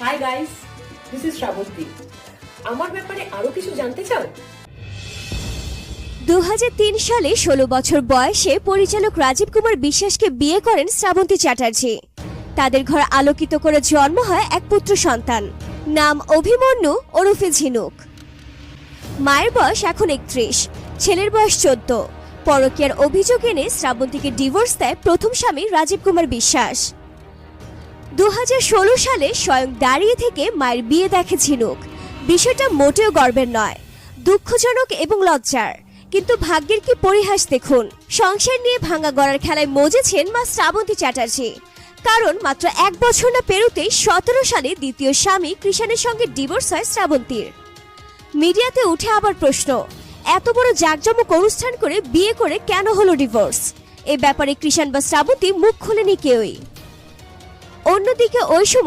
High guys, this is Shrabanti. আমার ব্যাপারে আরো কিছু জানতে চাও? 2003 সালে 16 বছর বয়সে পরিচালক রাজীব কুমার বিশ্বাসকে বিয়ে করেন শ্রাবন্তী চ্যাটার্জি। তাদের ঘর আলোকিত করে জন্ম হয় এক পুত্র সন্তান, নাম অভিমন্যু ওরফে ঝিনুক। মায়ের বয়স এখন 31, ছেলের বয়স 14। পরকীয়ার অভিযোগ এনে শ্রাবন্তীকে ডিভোর্স দেয় প্রথম স্বামী রাজীব কুমার বিশ্বাস। 2016 সালে স্বয়ং দাঁড়িয়ে থেকে মায়ের বিয়ে দেখে ঝিনুক। বিষয়টা মোটেও গর্বের নয়, দুঃখজনক এবং লজ্জার। কিন্তু ভাগ্যের কি পরিহাস দেখুন, সংসার নিয়ে ভাঙা গড়ার খেলায় মজেছেন মা শ্রাবন্তী চ্যাটার্জি। কারণ মাত্র 1 বছর না পেরোতেই 17 সালে দ্বিতীয় স্বামী কৃষাণের সঙ্গে ডিভোর্স হয় শ্রাবন্তীর। মিডিয়াতে উঠে আবার প্রশ্ন, এত বড় জাঁকজমক অনুষ্ঠান করে বিয়ে করে কেন হলো ডিভোর্স? এ ব্যাপারে কৃষাণ বা শ্রাবন্তী মুখ খোলেনি কেউই। অন্যদিকে ওই সময়